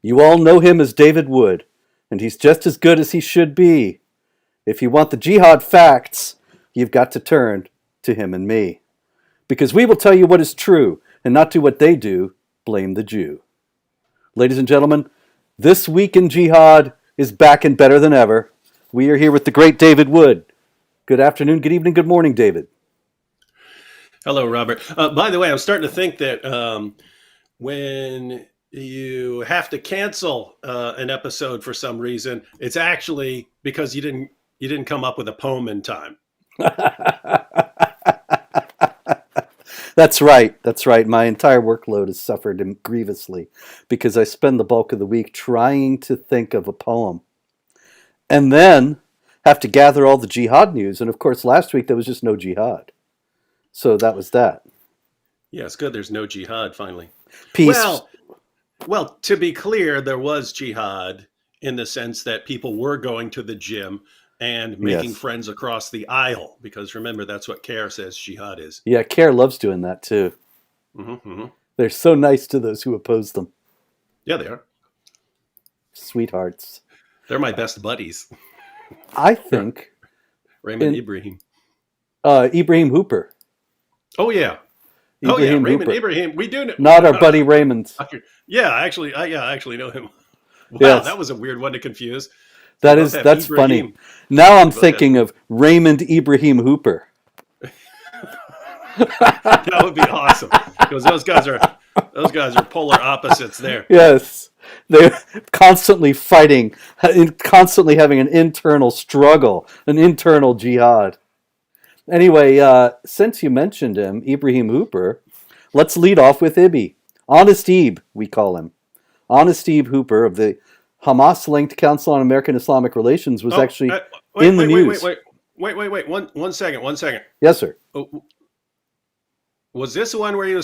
You all know him as David Wood, and he's just as good as he should be. If you want the jihad facts, you've got to turn to him and me. Because we will tell you what is true, and not do what they do, blame the Jew. Ladies and gentlemen, This Week in Jihad is back and better than ever. We are here with the great David Wood. Good afternoon, good evening, good morning, David. Hello, Robert. By the way, I'm starting to think that when you have to cancel an episode for some reason, it's actually because you didn't come up with a poem in time. That's right. That's right. My entire workload has suffered grievously because I spend the bulk of the week trying to think of a poem and then have to gather all the jihad news. And of course, last week there was just no jihad. So that was that. Yeah, it's good. There's no jihad finally. Peace. Well, to be clear, there was jihad in the sense that people were going to the gym and making Yes. friends across the aisle. Because remember, that's what CARE says jihad is. Yeah, CARE loves doing that too. Mm-hmm. They're so nice to those who oppose them. Yeah, they are. Sweethearts. They're my best buddies. I think Raymond Ibrahim. Ibrahim Hooper. Oh, yeah. Ibrahim Raymond Hooper. Ibrahim. We do know. Not our buddy Raymond. Yeah, actually, I actually know him. Wow, Yes. that was a weird one to confuse. That's Ibrahim. funny. Now I'm Both thinking of Raymond Ibrahim Hooper. That would be awesome because those guys are polar opposites there. Yes. They're constantly fighting, constantly having an internal struggle, an internal jihad. Anyway, since you mentioned him, Ibrahim Hooper, let's lead off with Ibi. Honest Ebe, we call him. Honest Ebe Hooper of the Hamas-linked Council on American Islamic Relations was actually in the news. Wait. One second. Yes, sir. Was this the one where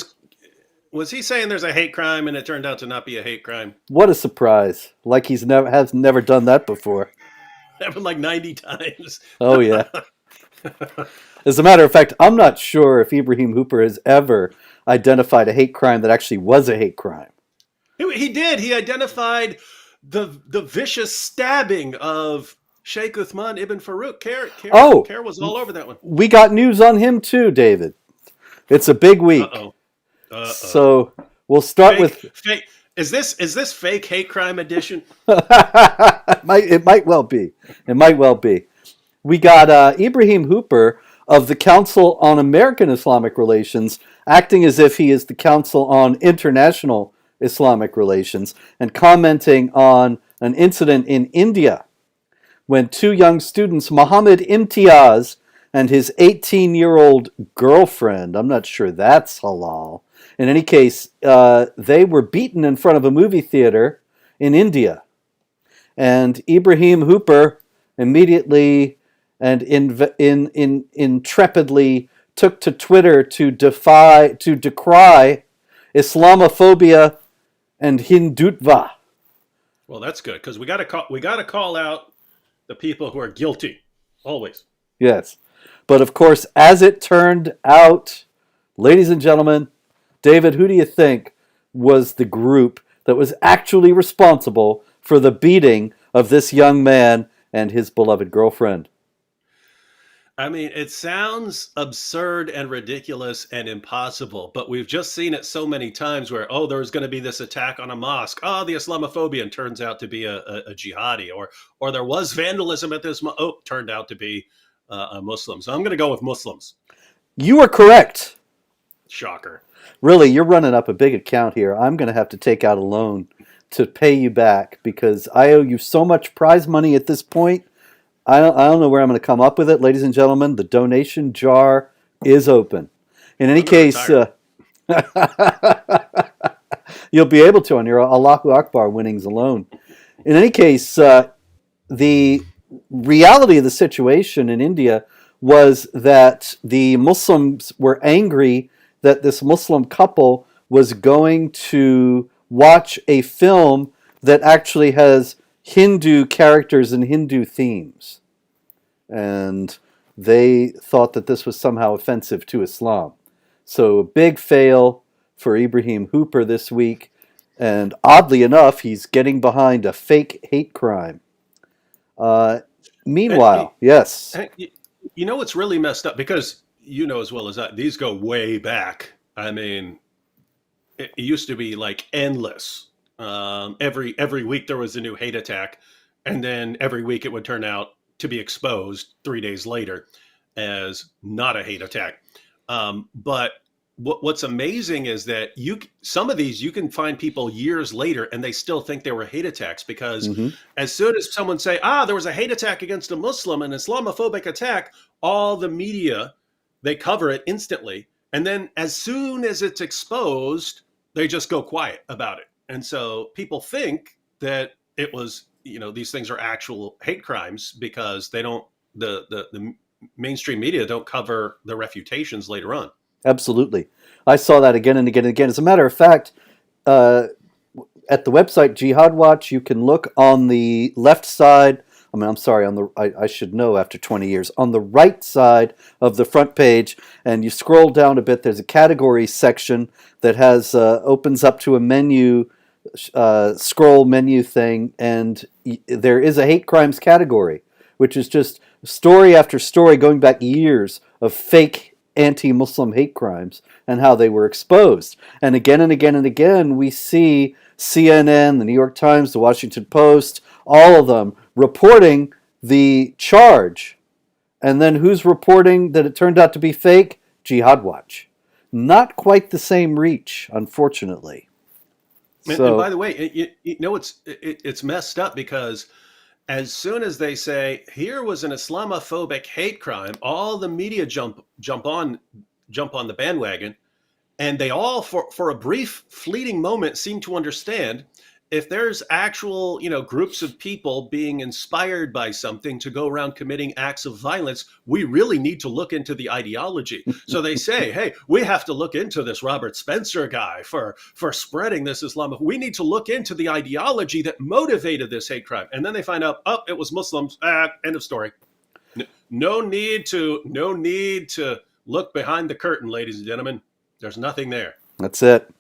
was he saying there's a hate crime and it turned out to not be a hate crime? What a surprise. Like has never done that before. Happened like 90 times. Oh, yeah. As a matter of fact, I'm not sure if Ibrahim Hooper has ever identified a hate crime that actually was a hate crime. He did. He identified the vicious stabbing of Sheikh Uthman ibn Farouk. CARE was all over that one. We got news on him too, David. It's a big week. So we'll start with fake. Is this fake hate crime edition? It might well be. It might well be. We got Ibrahim Hooper of the Council on American Islamic Relations acting as if he is the Council on International Islamic Relations and commenting on an incident in India when two young students, Mohammed Imtiaz and his 18-year-old girlfriend, I'm not sure that's halal. In any case, they were beaten in front of a movie theater in India. And Ibrahim Hooper immediately and intrepidly took to Twitter to decry Islamophobia and Hindutva. Well, that's good because we got to call out the people who are guilty always. Yes. But of course, as it turned out, ladies and gentlemen, David, who do you think was the group that was actually responsible for the beating of this young man and his beloved girlfriend? I mean, it sounds absurd and ridiculous and impossible, but we've just seen it so many times where, there's going to be this attack on a mosque. The Islamophobia, and turns out to be a jihadi. Or there was vandalism at this turned out to be a Muslim. So I'm going to go with Muslims. You are correct. Shocker. Really, you're running up a big account here. I'm going to have to take out a loan to pay you back because I owe you so much prize money at this point. I don't know where I'm going to come up with it. Ladies and gentlemen, the donation jar is open. In any case, you'll be able to on your Allahu Akbar winnings alone. In any case, the reality of the situation in India was that the Muslims were angry that this Muslim couple was going to watch a film that actually has Hindu characters and Hindu themes. And they thought that this was somehow offensive to Islam. So a big fail for Ibrahim Hooper this week. And oddly enough, he's getting behind a fake hate crime. Uh, And Meanwhile, yes. you know what's really messed up, because you know as well as I, these go way back. I mean, it used to be like endless. Every week there was a new hate attack, and then every week it would turn out to be exposed 3 days later as not a hate attack. But what's amazing is that some of these you can find people years later and they still think they were hate attacks, because Hmm. as soon as someone say, there was a hate attack against a Muslim, an Islamophobic attack, all the media, they cover it instantly, and then as soon as it's exposed, they just go quiet about it. And so people think that it was, these things are actual hate crimes, because they don't, the mainstream media don't cover the refutations later on. Absolutely. I saw that again and again and again. As a matter of fact, uh, at the website Jihad Watch, you can look on the left side. I mean, I'm sorry, I should know after 20 years. On the right side of the front page, and you scroll down a bit, there's a category section that has opens up to a menu, scroll menu thing, and there is a hate crimes category, which is just story after story going back years of fake anti-Muslim hate crimes and how they were exposed. And again and again and again, we see CNN, the New York Times, the Washington Post, all of them reporting the charge. And then who's reporting that it turned out to be fake? Jihad Watch. Not quite the same reach, unfortunately. And So, by the way, it's messed up, because as soon as they say here was an Islamophobic hate crime, all the media jump on the bandwagon, and they all, for a brief fleeting moment, seem to understand, if there's actual, groups of people being inspired by something to go around committing acts of violence, we really need to look into the ideology. So they say, hey, we have to look into this Robert Spencer guy for spreading this Islam. We need to look into the ideology that motivated this hate crime. And then they find out, it was Muslims. End of story. No need to look behind the curtain, ladies and gentlemen. There's nothing there. that's it.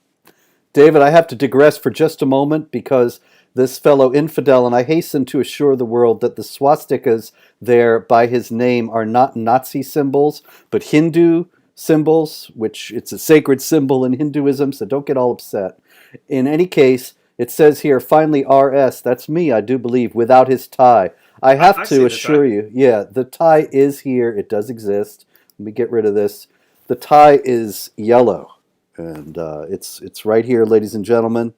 David, I have to digress for just a moment because this fellow infidel, and I hasten to assure the world that the swastikas there by his name are not Nazi symbols, but Hindu symbols, which it's a sacred symbol in Hinduism, so don't get all upset. In any case, it says here, finally RS, that's me, I do believe, without his tie. I have I to see the tie. assure you, yeah, the tie is here, it does exist. Let me get rid of this. The tie is yellow. And it's right here, ladies and gentlemen.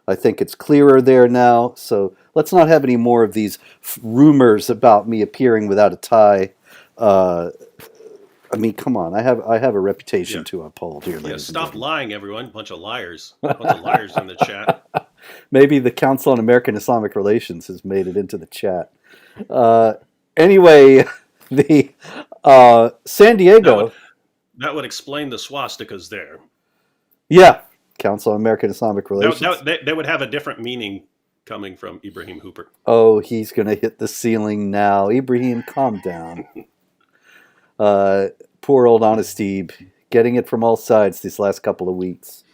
I think it's clearer there now. So let's not have any more of these rumors about me appearing without a tie. Uh, I mean, come on. I have a reputation Yeah. to uphold here, Yeah, ladies and stop gentlemen. lying, everyone. Bunch of liars. Bunch of liars in the chat. Maybe the Council on American Islamic Relations has made it into the chat. Uh, anyway, the San That would Diego, that would explain the swastikas there. yeah, Council on American Islamic That, Relations. that, they would have a different meaning coming from Ibrahim Hooper. Oh, he's going to hit the ceiling now. Ibrahim, calm down. Uh, Poor old Honesty, getting it from all sides these last couple of weeks.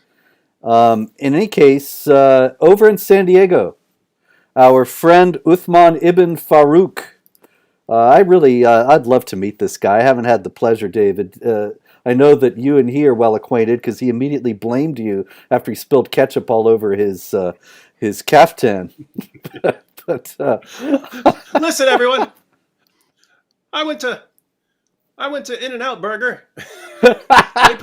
In any case, over in San Diego, our friend Uthman ibn Farouk. I'd love to meet this guy. I haven't had the pleasure, David. I know that you and he are well acquainted because he immediately blamed you after he spilled ketchup all over his caftan. But Listen, everyone. I went to In-N-Out Burger. They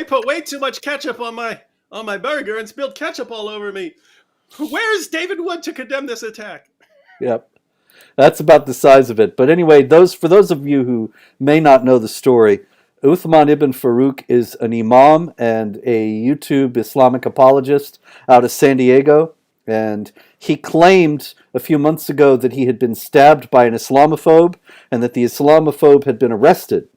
put way too much ketchup on my burger and spilled ketchup all over me. Where's David Wood to condemn this attack? yep, that's about the size of it. But anyway, for those of you who may not know the story, Uthman ibn Farouk is an imam and a YouTube Islamic apologist out of San Diego. And he claimed a few months ago that he had been stabbed by an Islamophobe and that the Islamophobe had been arrested.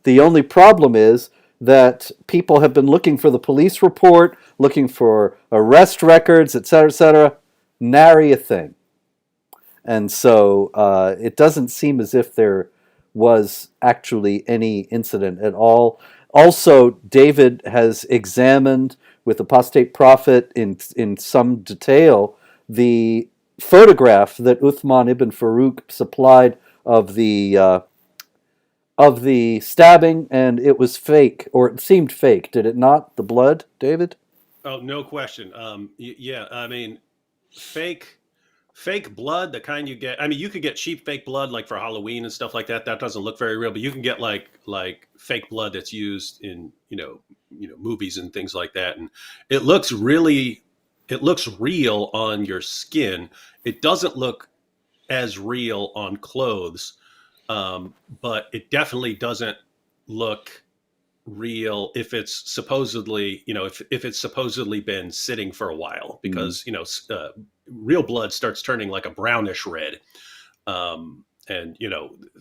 The only problem is that people have been looking for the police report, looking for arrest records, etc., etc. Nary a thing. And so it doesn't seem as if there was actually any incident at all. Also, David has examined with Apostate Prophet in some detail the photograph that Uthman ibn Farouk supplied of the stabbing, and it was fake, or it seemed fake, did it not? The blood, David? Oh, no question. Yeah, I mean, fake fake blood, the kind you get. I mean, you could get cheap fake blood like for Halloween and stuff like that. That doesn't look very real, but you can get like fake blood that's used in movies and things like that, and it looks really it looks real on your skin. It doesn't look as real on clothes, but it definitely doesn't look real if it's supposedly if it's supposedly been sitting for a while, because real blood starts turning like a brownish red, and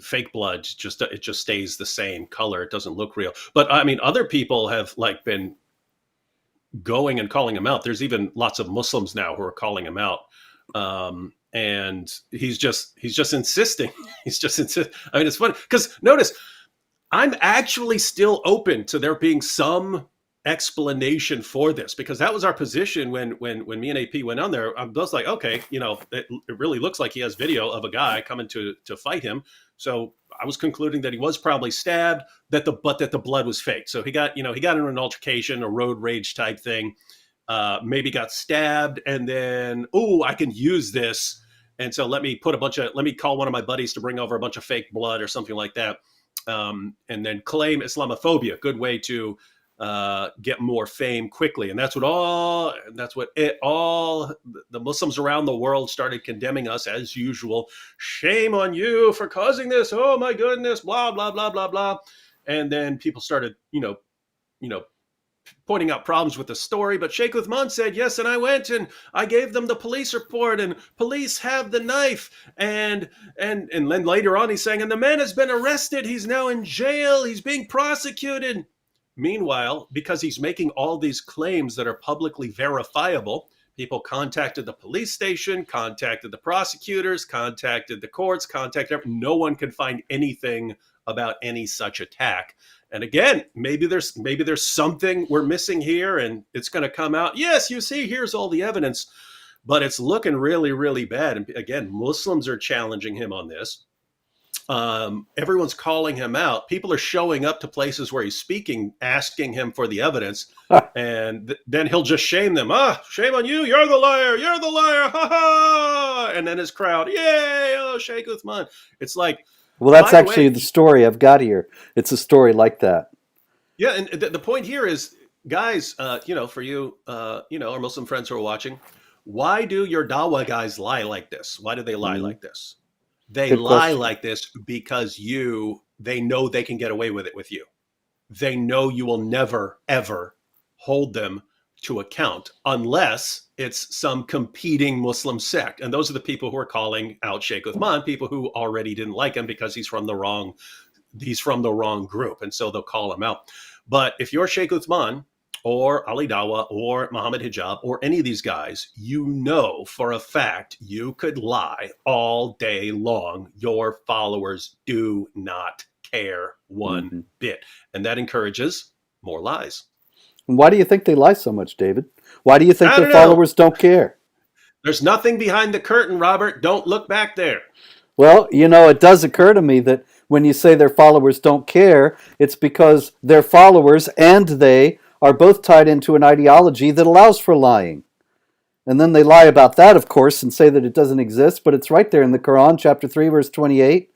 fake blood just stays the same color. It doesn't look real. But I mean, other people have like been going and calling him out. There's even lots of Muslims now who are calling him out, and he's just insisting. He's just insist. I mean, it's funny because notice, I'm actually still open to there being some explanation for this, because that was our position when me and AP went on there. I'm just like, okay, it really looks like he has video of a guy coming to fight him. So I was concluding that he was probably stabbed, but that the blood was fake. So he got into an altercation, a road rage type thing, maybe got stabbed, and then, I can use this. And so let me call one of my buddies to bring over a bunch of fake blood or something like that. And then claim Islamophobia, good way to get more fame quickly. And that's what all the Muslims around the world started condemning us as usual. Shame on you for causing this. Oh my goodness, blah, blah, blah, blah, blah. And then people started, pointing out problems with the story. But Sheikh Uthman said, yes, and I went and I gave them the police report, and police have the knife. And then later on he's saying, and the man has been arrested. He's now in jail. He's being prosecuted. Meanwhile, because he's making all these claims that are publicly verifiable, people contacted the police station, contacted the prosecutors, contacted the courts, no one could find anything about any such attack. And again, maybe there's something we're missing here, and it's going to come out. Yes, you see, here's all the evidence, but it's looking really, really bad. And again, Muslims are challenging him on this. Everyone's calling him out. People are showing up to places where he's speaking, asking him for the evidence, and then he'll just shame them. Shame on you! You're the liar! You're the liar! Ha ha! And then his crowd, yay! Oh, Sheikh Uthman. It's like, well, that's actually the story I've got here. It's a story like that. Yeah, and the point here is, guys, for you, our Muslim friends who are watching, why do your Dawa guys lie like this? Why do they lie like this? They lie like this because they know they can get away with it with you. They know you will never, ever hold them to account unless it's some competing Muslim sect. And those are the people who are calling out Sheikh Uthman, people who already didn't like him because he's from the wrong group. And so they'll call him out. But if you're Sheikh Uthman or Ali Dawa or Muhammad Hijab or any of these guys, for a fact you could lie all day long. Your followers do not care one bit. And that encourages more lies. And why do you think they lie so much, David? Why do you think their followers don't care? There's nothing behind the curtain, Robert. Don't look back there. Well, it does occur to me that when you say their followers don't care, it's because their followers and they are both tied into an ideology that allows for lying. And then they lie about that, of course, and say that it doesn't exist, but it's right there in the Quran, chapter 3, verse 28.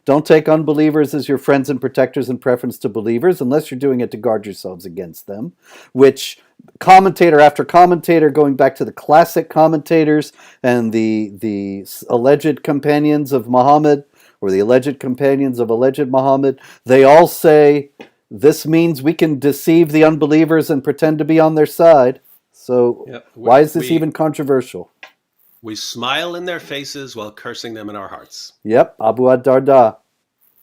Don't take unbelievers as your friends and protectors in preference to believers, unless you're doing it to guard yourselves against them, which commentator after commentator, going back to the classic commentators and the alleged companions of Muhammad, or the alleged companions of alleged Muhammad, they all say this means we can deceive the unbelievers and pretend to be on their side. So why is this even controversial? We smile in their faces while cursing them in our hearts. Yep, Abu ad-Darda.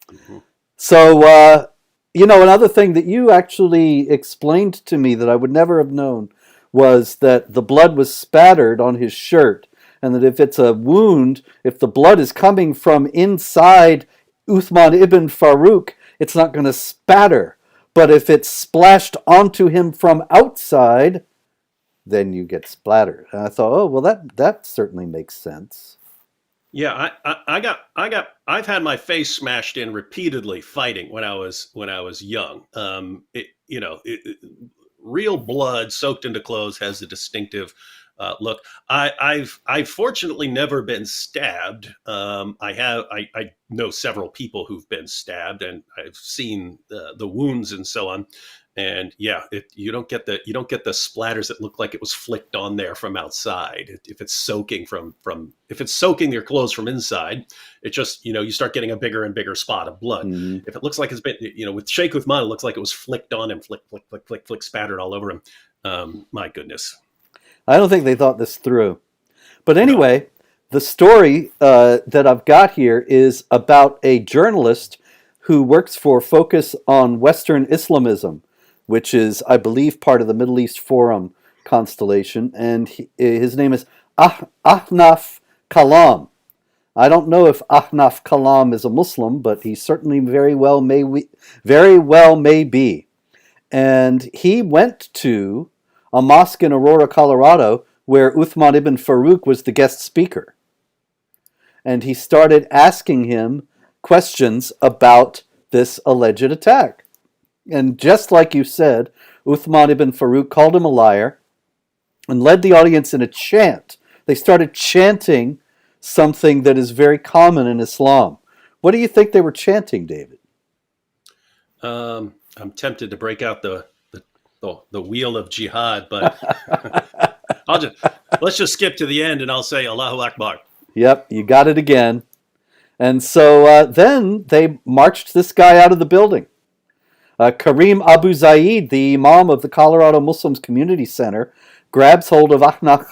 Mm-hmm. So, another thing that you actually explained to me that I would never have known was that the blood was spattered on his shirt, and that if it's a wound, if the blood is coming from inside Uthman ibn Farouk, it's not going to spatter. But if it's splashed onto him from outside, then you get splattered. And I thought, oh well, that certainly makes sense. Yeah, I've had my face smashed in repeatedly fighting when I was young. Real blood soaked into clothes has a distinctive look. I've fortunately never been stabbed. I know several people who've been stabbed, and I've seen the wounds and so on. And yeah, you don't get the splatters that look like it was flicked on there from outside. If it's soaking if it's soaking your clothes from inside, it just you start getting a bigger and bigger spot of blood. Hmm. If it looks like it's been with Sheikh Uthman, it looks like it was flicked on him, flick, spattered all over him. My goodness, I don't think they thought this through. But no. anyway, the story that I've got here is about a journalist who works for Focus on Western Islamism, which is, I believe, part of the Middle East Forum constellation. And his name is Ahnaf Kalam. I don't know if Ahnaf Kalam is a Muslim, but he certainly very well may be. And he went to a mosque in Aurora, Colorado, where Uthman ibn Farouk was the guest speaker. And he started asking him questions about this alleged attack. And just like you said, Uthman ibn Farouk called him a liar and led the audience in a chant. They started chanting something that is very common in Islam. What do you think they were chanting, David? I'm tempted to break out the wheel of jihad, but I'll just let's just skip to the end, and I'll say Allahu Akbar. Yep, you got it again. And so then they marched this guy out of the building. Karim Abu Zaid, the imam of the Colorado Muslims Community Center, grabs hold of Ahnaf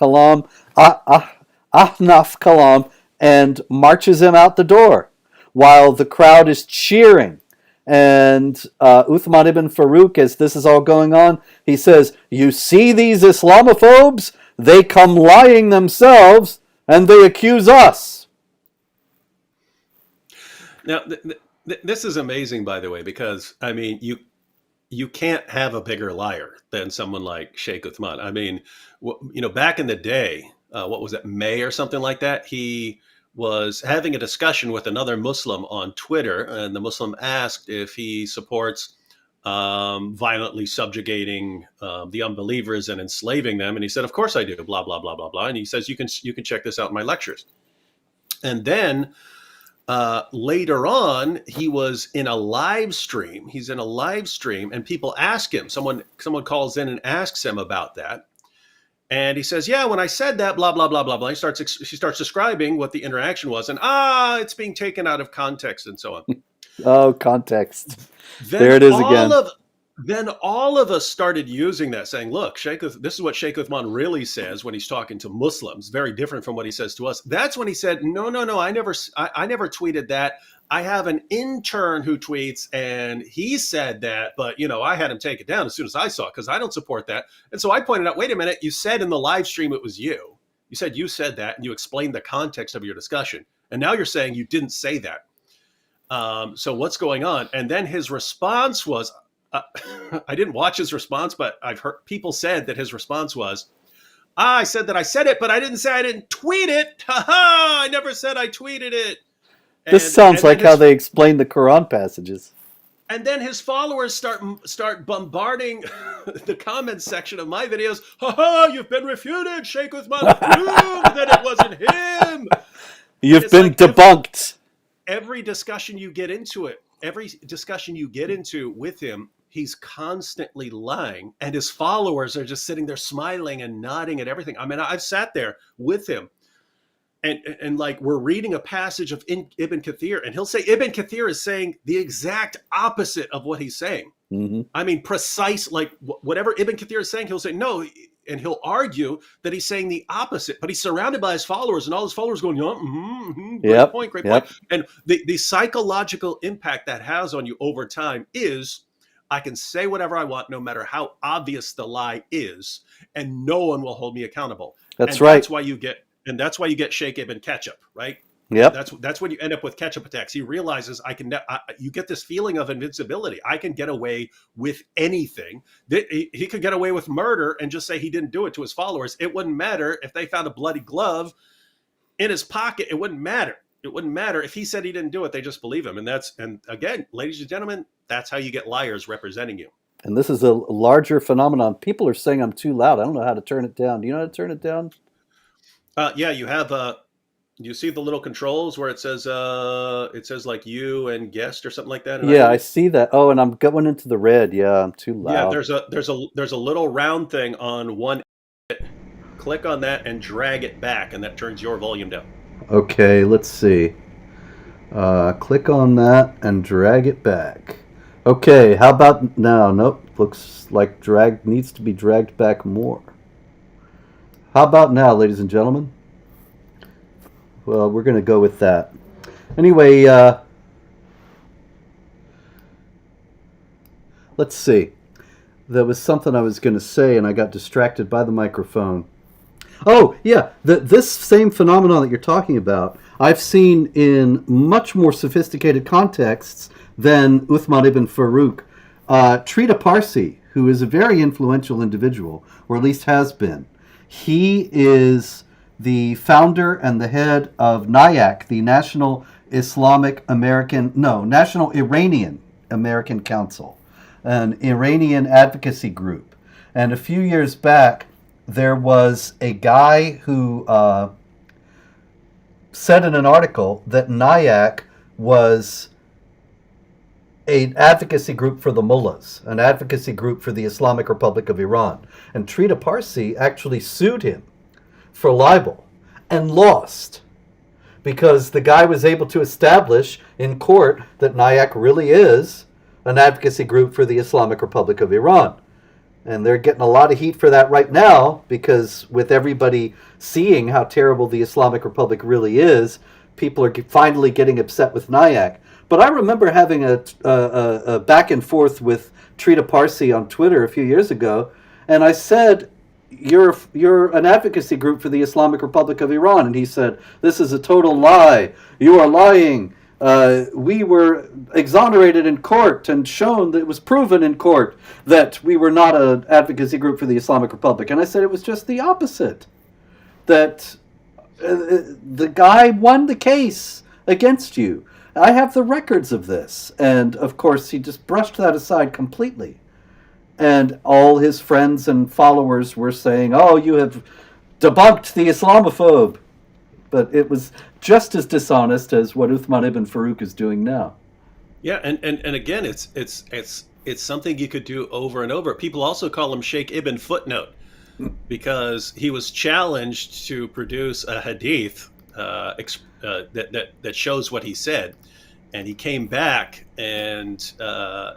Kalam and marches him out the door while the crowd is cheering. And Uthman ibn Farouk, as this is all going on, he says, "You see these Islamophobes? They come lying themselves and they accuse us." Now, this is amazing, by the way, because I mean, you can't have a bigger liar than someone like Sheikh Uthman. I mean, back in the day, what was it, May or something like that? He was having a discussion with another Muslim on Twitter, and the Muslim asked if he supports violently subjugating the unbelievers and enslaving them, and he said, "Of course I do." Blah blah blah blah blah, and he says, "You can check this out in my lectures." And then later on, he was in a live stream. He's in a live stream, and people ask him. Someone calls in and asks him about that, and he says, "Yeah, when I said that, blah blah blah blah blah." He starts describing what the interaction was, and it's being taken out of context and so on. Oh, context. Then There it is again. Then all of us started using that, saying, "Look, this is what Sheikh Uthman really says when he's talking to Muslims. Very different from what he says to us." That's when he said, "No, no, no, I never tweeted that. I have an intern who tweets, and he said that, but I had him take it down as soon as I saw it because I don't support that." And so I pointed out, "Wait a minute, you said in the live stream it was you. You said that, and you explained the context of your discussion, and now you're saying you didn't say that. So what's going on?" And then his response was, I didn't watch his response, but I've heard people said that his response was, I said that I said it, but I didn't say I didn't tweet it. Ha ha! I never said I tweeted it." This And sounds and then like how they explain the Quran passages. his followers start bombarding the comments section of my videos. Ha ha! You've been refuted. Sheikh Uthman proved that it wasn't him. You've been Like debunked. every discussion you get into with him, he's constantly lying, and his followers are just sitting there smiling and nodding at everything. I mean, I've sat there with him, and like we're reading a passage of Ibn Kathir, and he'll say Ibn Kathir is saying the exact opposite of what he's saying. Mm-hmm. I mean, precise, like whatever Ibn Kathir is saying, he'll say no, and he'll argue that he's saying the opposite, but he's surrounded by his followers, and all his followers going, "Yeah, great point, great point." And the psychological impact that has on you over time is, I can say whatever I want, no matter how obvious the lie is, and no one will hold me accountable. That's and right. That's why you get Sheikh Ibn Ketchup, right? Yep. That's when you end up with ketchup attacks. He realizes you get this feeling of invincibility. I can get away with anything. He could get away with murder and just say he didn't do it to his followers. It wouldn't matter if they found a bloody glove in his pocket. It wouldn't matter. It wouldn't matter if he said he didn't do it. They just believe him. And again, ladies and gentlemen, that's how you get liars representing you. And this is a larger phenomenon. People are saying I'm too loud. I don't know how to turn it down. Do you know how to turn it down? Yeah, you have you see the little controls where it says like you and guest or something like that. Yeah, I see that. Oh, and I'm going into the red. Yeah, I'm too loud. Yeah, there's a little round thing on one. Click on that and drag it back, and that turns your volume down. Okay, let's see. Click on that and drag it back. Okay, how about now? Nope, looks like needs to be dragged back more. How about now, ladies and gentlemen? Well, we're going to go with that. Anyway, let's see. There was something I was going to say, and I got distracted by the microphone. Oh, yeah, this same phenomenon that you're talking about, I've seen in much more sophisticated contexts than Uthman ibn Farouk. Trita Parsi, who is a very influential individual, or at least has been, he is the founder and the head of NIAC, the National Iranian American Council, an Iranian advocacy group. And a few years back, there was a guy who said in an article that NIAC was an advocacy group for the mullahs, an advocacy group for the Islamic Republic of Iran. And Trita Parsi actually sued him for libel and lost because the guy was able to establish in court that NIAC really is an advocacy group for the Islamic Republic of Iran. And they're getting a lot of heat for that right now because with everybody seeing how terrible the Islamic Republic really is, people are finally getting upset with NIAC. But I remember having a back and forth with Trita Parsi on Twitter a few years ago, and I said, you're an advocacy group for the Islamic Republic of Iran. And he said, this is a total lie. You are lying. We were exonerated in court and shown that it was proven in court that we were not an advocacy group for the Islamic Republic. And I said it was just the opposite. That the guy won the case against you. I have the records of this. And of course, he just brushed that aside completely. And all his friends and followers were saying, oh, you have debunked the Islamophobe. But it was just as dishonest as what Uthman ibn Farouk is doing now. Yeah, and again, it's something you could do over and over. People also call him Sheikh Ibn Footnote because he was challenged to produce a hadith that shows what he said, and he came back and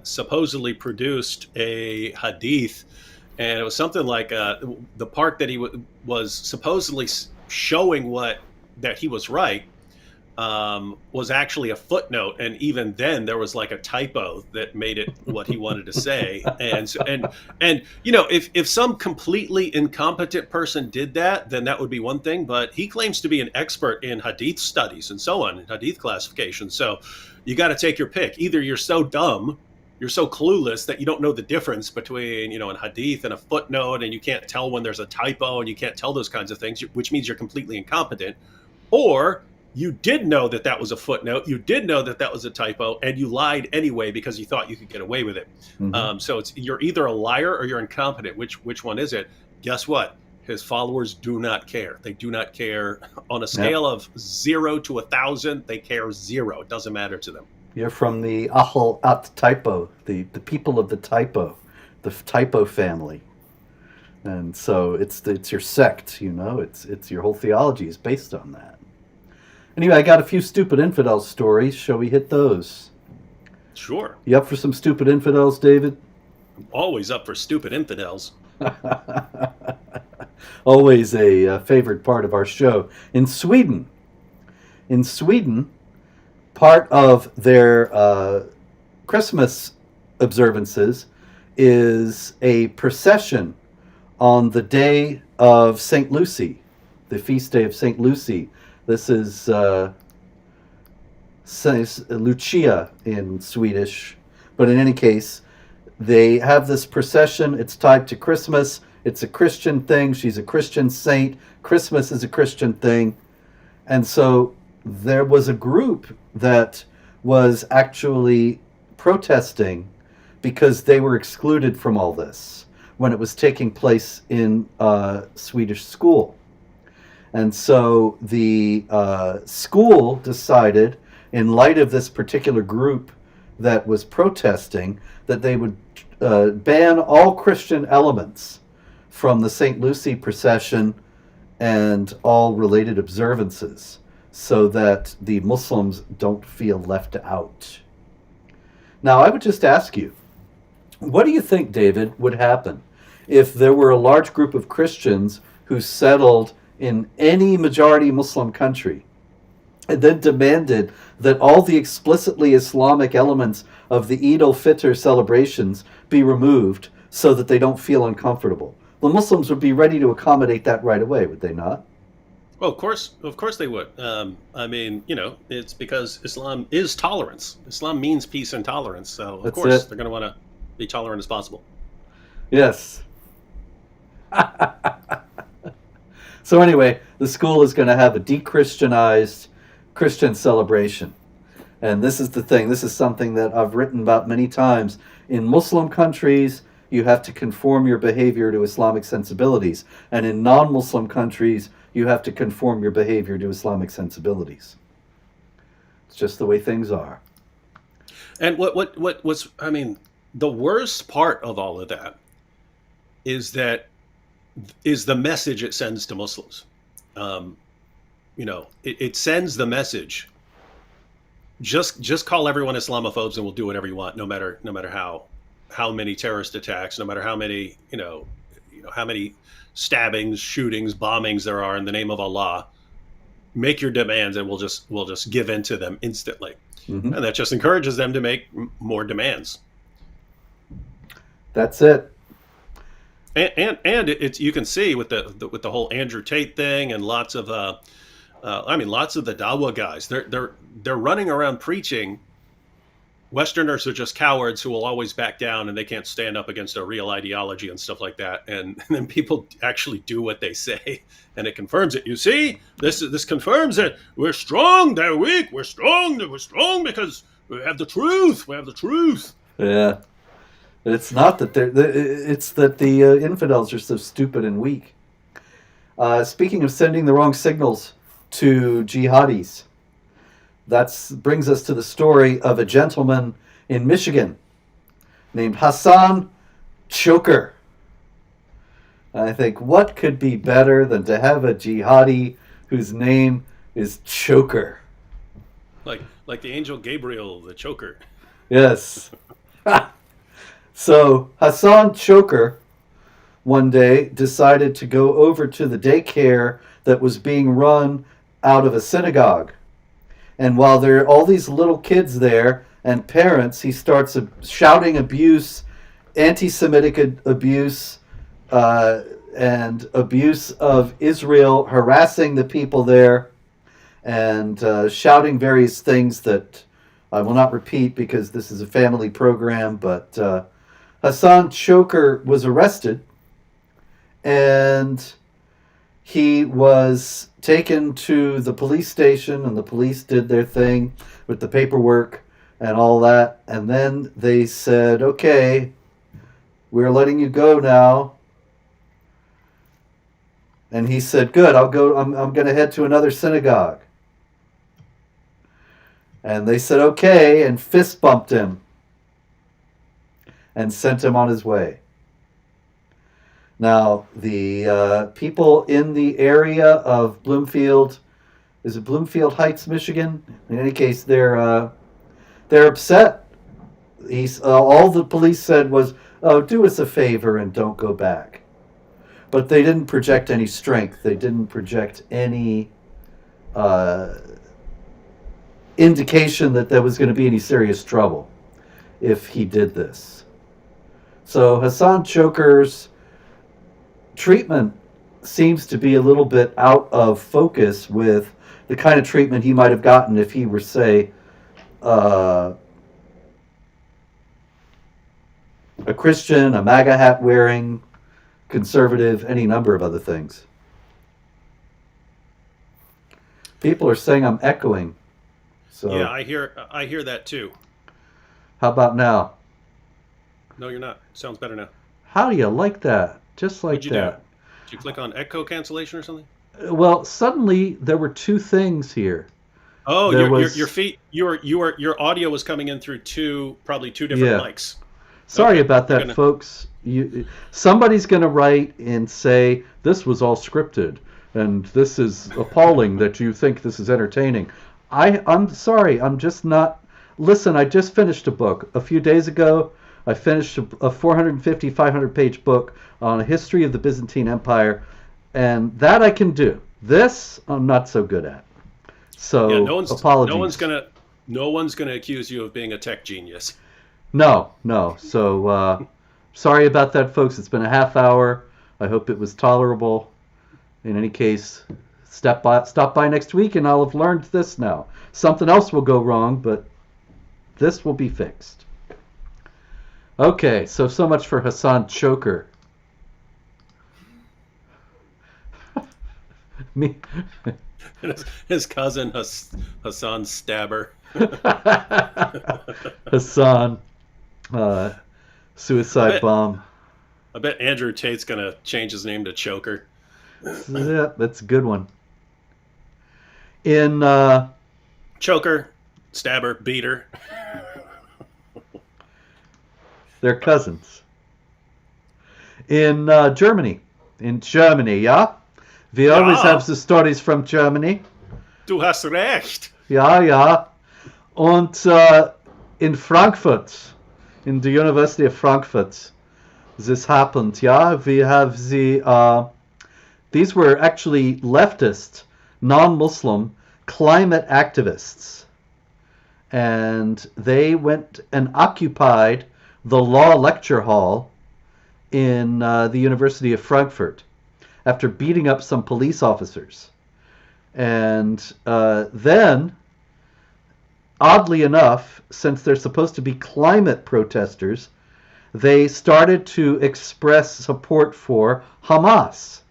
supposedly produced a hadith, and it was something like the part that he was supposedly showing that he was right was actually a footnote, and even then there was like a typo that made it what he wanted to say. And you know, if some completely incompetent person did that, then that would be one thing. But he claims to be an expert in hadith studies and so on, hadith classification. So you got to take your pick. Either you're so dumb, you're so clueless that you don't know the difference between, you know, a hadith and a footnote, and you can't tell when there's a typo, and you can't tell those kinds of things, which means you're completely incompetent. Or you did know that that was a footnote, you did know that that was a typo, and you lied anyway because you thought you could get away with it. Mm-hmm. So you're either a liar or you're incompetent. Which one is it? Guess what? His followers do not care. They do not care. On a scale of 0 to 1,000, they care 0. It doesn't matter to them. You're from the Ahl at Typo, the people of the the typo family. And so it's your sect, you know, it's your whole theology is based on that. Anyway, I got a few stupid infidel stories. Shall we hit those? Sure. You up for some stupid infidels, David? I'm always up for stupid infidels. Always a favorite part of our show. In Sweden, part of their Christmas observances is a procession on the day of St. Lucy, the feast day of St. Lucy. This is says Lucia in Swedish. But in any case, they have this procession. It's tied to Christmas. It's a Christian thing. She's a Christian saint. Christmas is a Christian thing. And so there was a group that was actually protesting because they were excluded from all this when it was taking place in a Swedish school. And so the school decided, in light of this particular group that was protesting, that they would ban all Christian elements from the St. Lucie procession and all related observances so that the Muslims don't feel left out. Now, I would just ask you, what do you think, David, would happen if there were a large group of Christians who settled in any majority Muslim country and then demanded that all the explicitly Islamic elements of the Eid al-Fitr celebrations be removed so that they don't feel uncomfortable? The Muslims would be ready to accommodate that right away, would they not? Well, of course they would. I mean, it's because Islam is tolerance. Islam means peace and tolerance. So, of That's course, it. they're going to want to be tolerant as possible. Yes. So anyway, the school is going to have a de-Christianized Christian celebration. And this is the thing. This is something that I've written about many times. In Muslim countries, you have to conform your behavior to Islamic sensibilities. And in non-Muslim countries, you have to conform your behavior to Islamic sensibilities. It's just the way things are. And what's, I mean, the worst part of all of that is the message it sends to Muslims. It sends the message. Just call everyone Islamophobes and we'll do whatever you want, no matter how many terrorist attacks, no matter how many how many stabbings, shootings, bombings there are in the name of Allah. Make your demands and we'll just give in to them instantly. Mm-hmm. And that just encourages them to make more demands. That's it. And it's, you can see with the whole Andrew Tate thing and lots of the Dawa guys, they're running around preaching Westerners are just cowards who will always back down and they can't stand up against a real ideology and stuff like that. And then people actually do what they say and it confirms it. You see, this confirms that we're strong, they're weak, we're strong because we have the truth. We have the truth. Yeah. It's not that it's that the infidels are so stupid and weak. Speaking of sending the wrong signals to jihadis, that brings us to the story of a gentleman in Michigan named Hassan Choker. I think, what could be better than to have a jihadi whose name is Choker? Like the angel Gabriel, the choker. Yes. So Hassan Choker one day decided to go over to the daycare that was being run out of a synagogue. And while there are all these little kids there and parents, he starts shouting abuse, anti-Semitic abuse, and abuse of Israel, harassing the people there, and shouting various things that I will not repeat because this is a family program, but Hassan Choker was arrested, and he was taken to the police station, and the police did their thing with the paperwork and all that. And then they said, okay, we're letting you go now. And he said, good, I'll go. I'm going to head to another synagogue. And they said, okay, and fist bumped him and sent him on his way. Now, the people in the area of Bloomfield, is it Bloomfield Heights, Michigan? In any case, they're upset. All the police said was, oh, do us a favor and don't go back. But they didn't project any strength. They didn't project any indication that there was going to be any serious trouble if he did this. So Hassan Choker's treatment seems to be a little bit out of focus with the kind of treatment he might have gotten if he were, say, uh, a Christian, a MAGA hat wearing conservative, any number of other things. People are saying I'm echoing. So Yeah, I hear that too. how about now? No, you're not. Sounds better now. How do you like that? Just like What'd you do? that. Did you click on echo cancellation or something? Well, suddenly there were two things here. Oh, There your was, feet your audio was coming in through probably two different yeah. mics. Sorry Okay, about you're that, gonna. folks. Somebody's going to write and say this was all scripted, and this is appalling that you think this is entertaining. I'm sorry. I'm just not. Listen, I just finished a book a few days ago. I finished a 450, 500-page book on a history of the Byzantine Empire, and that I can do. This I'm not so good at. Yeah, So apologies. no one's gonna accuse you of being a tech genius. No, no. So sorry about that, folks. It's been a half hour. I hope it was tolerable. In any case, stop by next week, and I'll have learned this now. Something else will go wrong, but this will be fixed. Okay, so much for Hassan Choker. Me. His cousin Hassan Stabber. Hassan, I suicide bet bomb. I bet Andrew Tate's gonna change his name to Choker. Yeah, that's a good one. In Choker, Stabber, Beater. they're cousins. In Germany. In Germany, yeah? We always Ja, have the stories from Germany. du hast recht. Ja, ja. Und in Frankfurt, in the University of Frankfurt, this happened, yeah? We have these were actually leftist, non-Muslim climate activists. And they went and occupied the law lecture hall in the University of Frankfurt after beating up some police officers. And then, oddly enough, since they're supposed to be climate protesters, they started to express support for Hamas,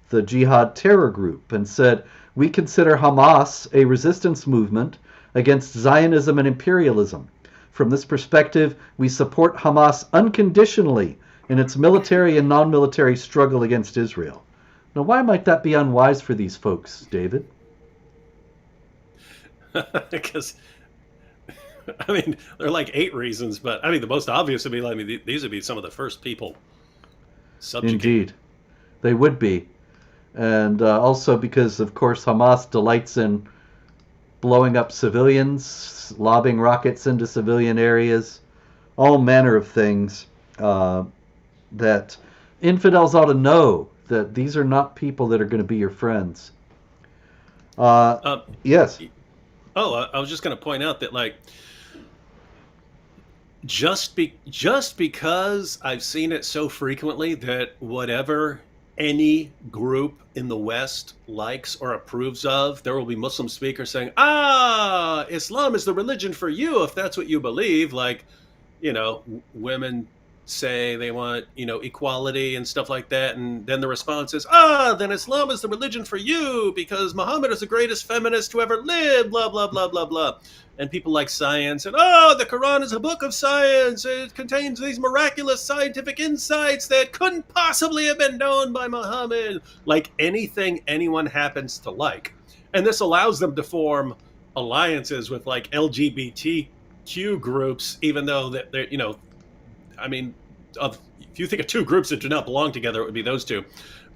the Jihad terror group, and said, we consider Hamas a resistance movement against Zionism and imperialism. From this perspective, we support Hamas unconditionally in its military and non-military struggle against Israel. Now, why might that be unwise for these folks, David? Because I mean, there are like 8 reasons, but I mean, the most obvious would be, I mean, these would be some of the first people subjugated. Indeed, they would be. And also because, of course, Hamas delights in blowing up civilians, lobbing rockets into civilian areas, all manner of things that infidels ought to know that these are not people that are going to be your friends. Um, Yes. I was just going to point out that, like, just because I've seen it so frequently that whatever any group in the West likes or approves of, there will be Muslim speakers saying, "Ah, Islam is the religion for you if that's what you believe." Like, women say they want, equality and stuff like that, and then the response is, then Islam is the religion for you because Muhammad is the greatest feminist to ever live, blah blah blah blah blah. And people like science, and the Quran is a book of science, it contains these miraculous scientific insights that couldn't possibly have been known by Muhammad. Like anything anyone happens to like. And this allows them to form alliances with like LGBTQ groups, even though that they're, I mean, if you think of two groups that do not belong together, it would be those two.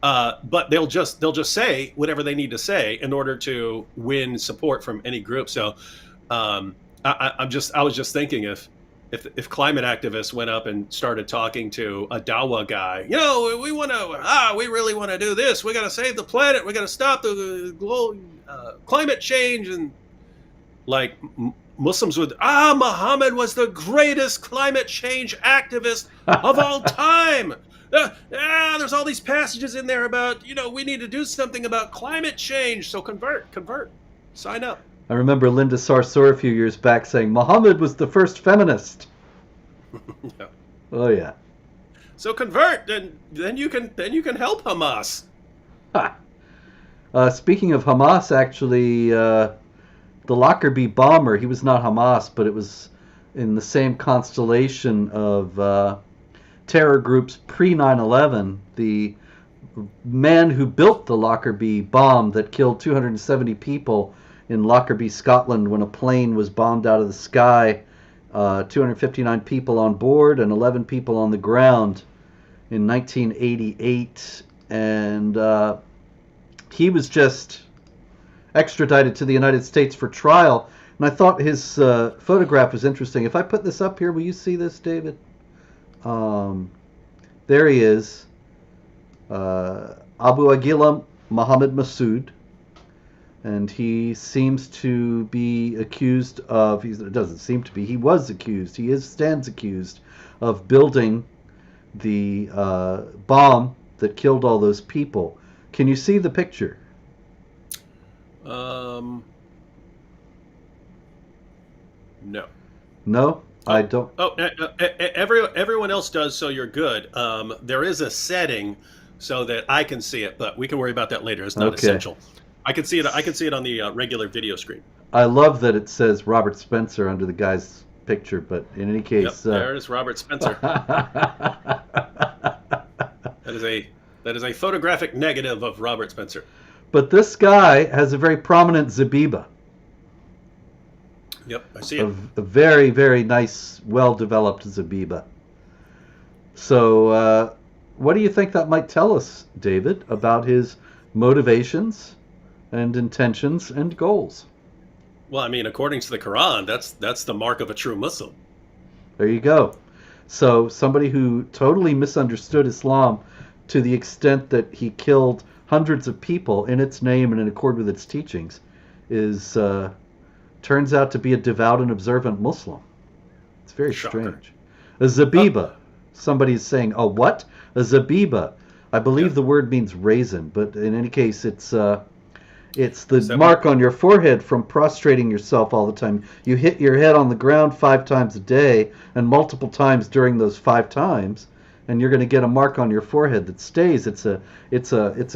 But they'll just say whatever they need to say in order to win support from any group. So I was just thinking, if climate activists went up and started talking to a Dawa guy, we really want to do this. We got to save the planet. We got to stop the global climate change, and like. Muslims would, Muhammad was the greatest climate change activist of all time. There's all these passages in there about, we need to do something about climate change. So convert, sign up. I remember Linda Sarsour a few years back saying Muhammad was the first feminist. Yeah. Oh yeah. So convert, and then you can help Hamas. Ha. Speaking of Hamas, actually, the Lockerbie bomber, he was not Hamas, but it was in the same constellation of terror groups pre 9/11. The man who built the Lockerbie bomb that killed 270 people in Lockerbie, Scotland, when a plane was bombed out of the sky, 259 people on board and 11 people on the ground in 1988. And he was just extradited to the United States for trial. And I thought his photograph was interesting. If I put this up here, will you see this, David? There he is. Abu Aguila Muhammad Massoud. And he seems to be accused of, it doesn't seem to be, he was accused, stands accused of building the bomb that killed all those people. Can you see the picture? No. No, I don't. Oh, everyone else does, so you're good. There is a setting so that I can see it, but we can worry about that later. It's not essential. I can see it. I can see it on the regular video screen. I love that it says Robert Spencer under the guy's picture, but in any case, there is Robert Spencer. That is a photographic negative of Robert Spencer. But this guy has a very prominent Zebiba. Yep, I see it. A very, very nice, well-developed Zebiba. So, what do you think that might tell us, David, about his motivations and intentions and goals? Well, I mean, according to the Quran, that's the mark of a true Muslim. There you go. So, somebody who totally misunderstood Islam to the extent that he killed hundreds of people in its name and in accord with its teachings is turns out to be a devout and observant Muslim. It's very strange. A Zebiba. Somebody's saying, "Oh, what? A Zebiba." I believe the word means raisin, but in any case, it's the mark on your forehead from prostrating yourself all the time. You hit your head on the ground 5 times a day and multiple times during those 5 times, and you're going to get a mark on your forehead that stays. It's a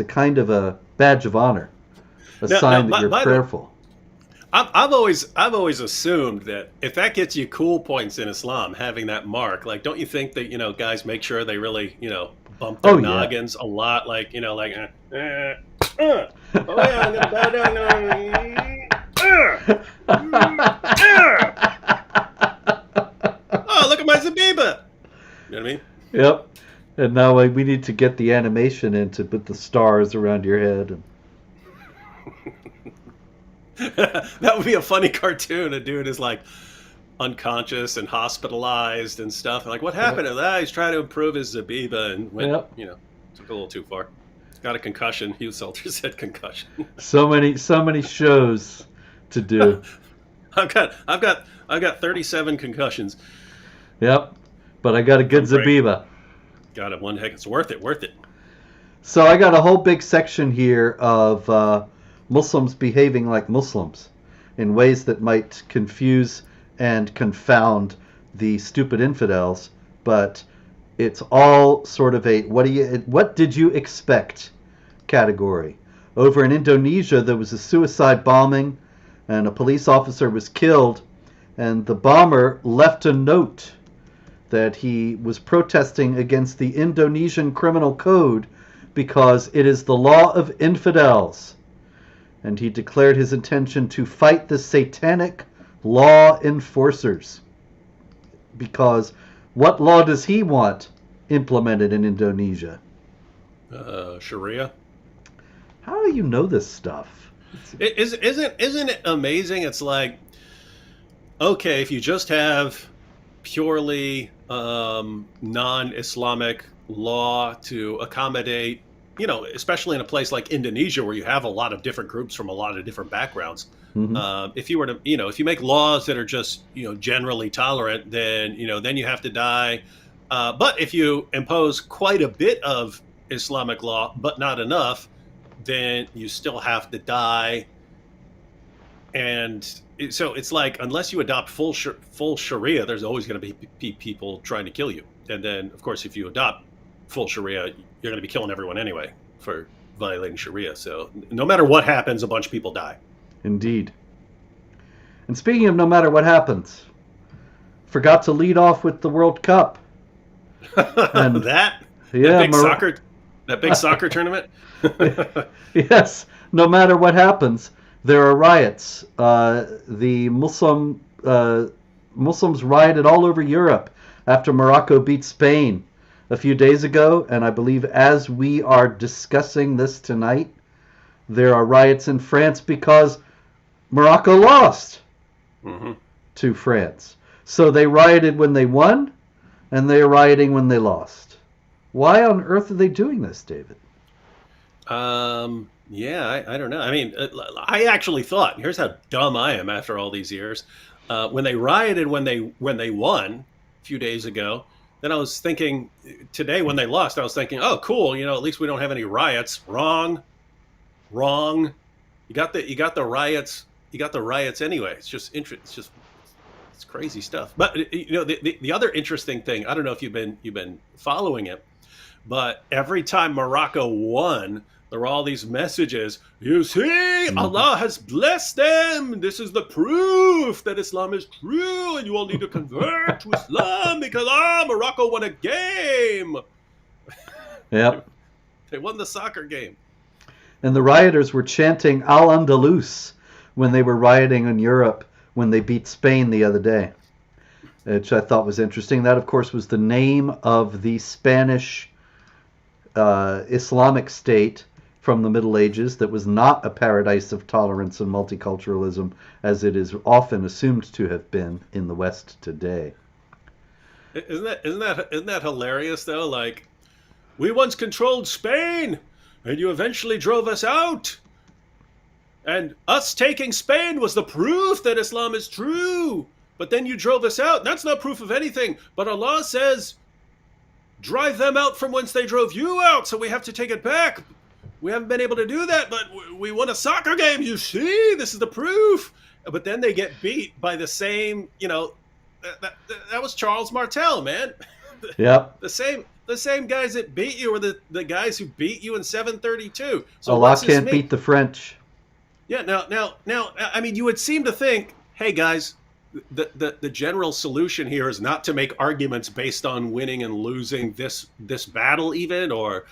kind of a badge of honor, a sign that you're prayerful. I've always assumed that if that gets you cool points in Islam, having that mark, like, don't you think that guys make sure they really bump their noggins a lot, like oh yeah, I'm gonna bow down. Oh, look at my Zebiba. You know what I mean? Yep. And now we need to get the animation in to put the stars around your head. And... That would be a funny cartoon. A dude is like unconscious and hospitalized and stuff. Like, what happened to that? He's trying to improve his Zebiba and went, took a little too far. Got a concussion. Hugh Salter said concussion. So many shows to do. I've got 37 concussions. Yep. But I got a good Zebiba. Got it. One heck. It's worth it. So I got a whole big section here of Muslims behaving like Muslims in ways that might confuse and confound the stupid infidels, but it's all sort of a what did you expect category. Over in Indonesia, there was a suicide bombing and a police officer was killed, and the bomber left a note that he was protesting against the Indonesian criminal code because it is the law of infidels. And he declared his intention to fight the satanic law enforcers. Because what law does he want implemented in Indonesia? Sharia. How do you know this stuff? Isn't it amazing? It's like, okay, if you just have purely non-Islamic law to accommodate, especially in a place like Indonesia where you have a lot of different groups from a lot of different backgrounds. Mm-hmm. If you were to, if you make laws that are just, generally tolerant, then you have to die. But if you impose quite a bit of Islamic law, but not enough, then you still have to die. And so it's like, unless you adopt full Sharia, there's always going to be people trying to kill you. And then, of course, if you adopt full Sharia, you're going to be killing everyone anyway for violating Sharia. So no matter what happens, a bunch of people die. Indeed. And speaking of no matter what happens, forgot to lead off with the World Cup. And that yeah, that big soccer tournament. Yes, no matter what happens, there are riots. The Muslims rioted all over Europe after Morocco beat Spain a few days ago, and I believe as we are discussing this tonight, there are riots in France because Morocco lost to France. So they rioted when they won, and they're rioting when they lost. Why on earth are they doing this, David? Yeah, I don't know. I mean, I actually thought, here's how dumb I am after all these years. When they rioted when they won a few days ago, then I was thinking today when they lost, I was thinking, oh, cool, at least we don't have any riots. Wrong. You got the riots anyway. It's just it's crazy stuff. But the other interesting thing, I don't know if you've been following it, but every time Morocco won, there were all these messages. You see, Allah has blessed them. This is the proof that Islam is true, and you all need to convert to Islam because Morocco won a game. Yep. They won the soccer game. And the rioters were chanting Al-Andalus when they were rioting in Europe when they beat Spain the other day, which I thought was interesting. That, of course, was the name of the Spanish Islamic state from the Middle Ages that was not a paradise of tolerance and multiculturalism as it is often assumed to have been in the West today. Isn't that hilarious though? Like, we once controlled Spain, and you eventually drove us out. And us taking Spain was the proof that Islam is true. But then you drove us out. That's not proof of anything. But Allah says, drive them out from whence they drove you out, so we have to take it back. We haven't been able to do that, but we won a soccer game. You see, this is the proof. But then they get beat by the same, that was Charles Martel, man. Yep. The same guys that beat you were the guys who beat you in 732. So Allah can't beat the French. Yeah. Now, I mean, you would seem to think, hey guys, the general solution here is not to make arguments based on winning and losing this battle, even, or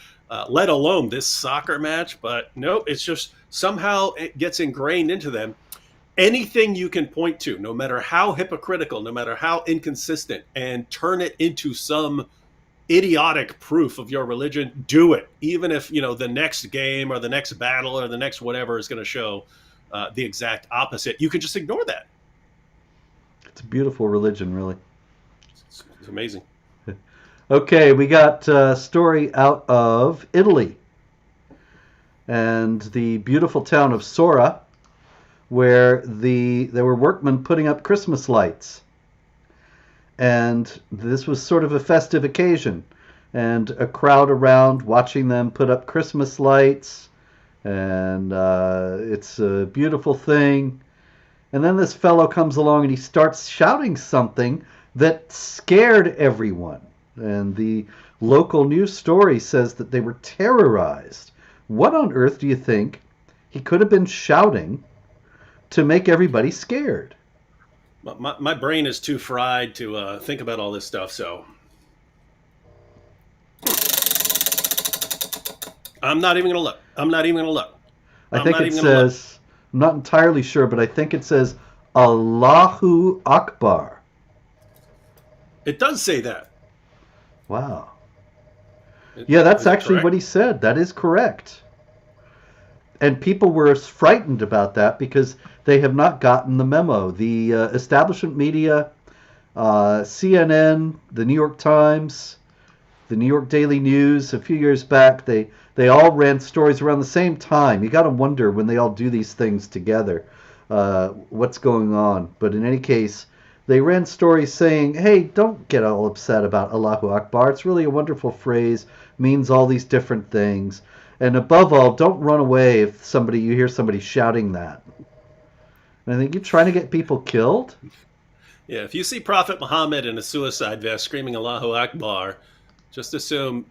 let alone this soccer match. But no, it's just somehow it gets ingrained into them. Anything you can point to, no matter how hypocritical, no matter how inconsistent, and turn it into some idiotic proof of your religion, do it. Even if, the next game or the next battle or the next whatever is going to show the exact opposite. You can just ignore that. It's a beautiful religion, really. It's amazing. Okay, we got a story out of Italy and the beautiful town of Sora, where there were workmen putting up Christmas lights. And this was sort of a festive occasion, and a crowd around watching them put up Christmas lights, and it's a beautiful thing. And then this fellow comes along and he starts shouting something that scared everyone. And the local news story says that they were terrorized. What on earth do you think he could have been shouting to make everybody scared? My brain is too fried to think about all this stuff, so I'm not even going to look. I think it says, I'm not entirely sure, but I think it says Allahu Akbar. It does say that. Wow. Yeah, that's actually correct? what he said. That is correct. And people were frightened about that because they have not gotten the memo. The establishment media, CNN, the New York Times, the New York Daily News, a few years back, they all ran stories around the same time. You got to wonder when they all do these things together, what's going on. But in any case, they ran stories saying, hey, don't get all upset about Allahu Akbar. It's really a wonderful phrase, means all these different things. And above all, don't run away if you hear somebody shouting that. And I think you're trying to get people killed. Yeah, if you see Prophet Muhammad in a suicide vest screaming Allahu Akbar, just assume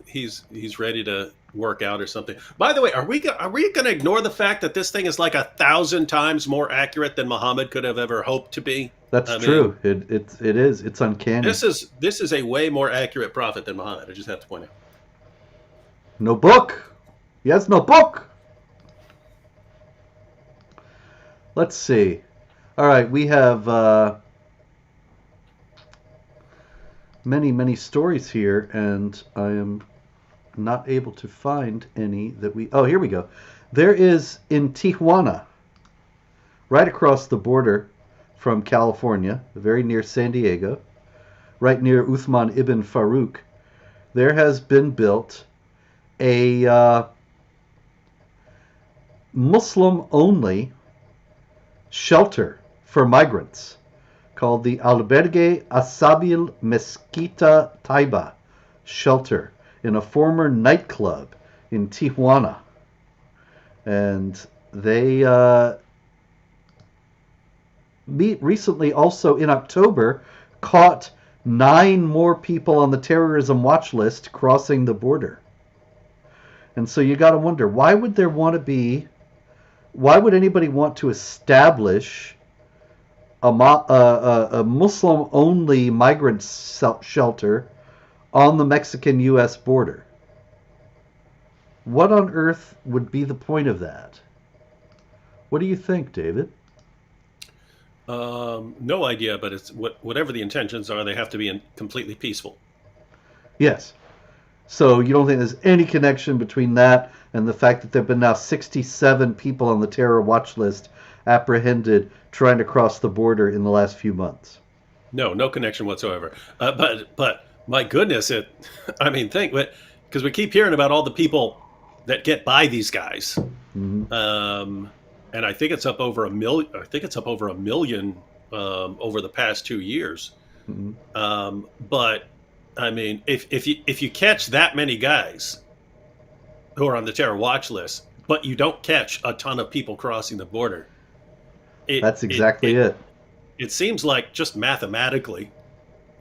he's ready to work out or something. By the way, are we going to ignore the fact that this thing is like 1,000 times more accurate than Muhammad could have ever hoped to be? That's I mean, true. It is. It's uncanny. this is a way more accurate prophet than Muhammad. I just have to point out. No book. He has no book. Let's see. All right, we have many stories here, and I am not able to find any that we. Oh, here we go. There is in Tijuana, right across the border from California, very near San Diego, right near Uthman ibn Farouk. There has been built a Muslim-only shelter for migrants called the Albergue Asabil Mezquita Taiba shelter in a former nightclub in Tijuana. And they recently, also in October, caught 9 more people on the terrorism watch list crossing the border. And so you got to wonder, why would anybody want to establish a Muslim-only migrant shelter on the Mexican-U.S. border? What on earth would be the point of that? What do you think, David? No idea, but it's whatever the intentions are, they have to be completely peaceful. Yes. So you don't think there's any connection between that and the fact that there have been now 67 people on the terror watch list apprehended trying to cross the border in the last few months? No connection whatsoever. But my goodness, I mean, because we keep hearing about all the people that get by these guys, and I think it's up over a million. I think it's up over a million over the past 2 years. But I mean, if you catch that many guys who are on the terror watch list, but you don't catch a ton of people crossing the border, that's exactly it. It seems like, just mathematically,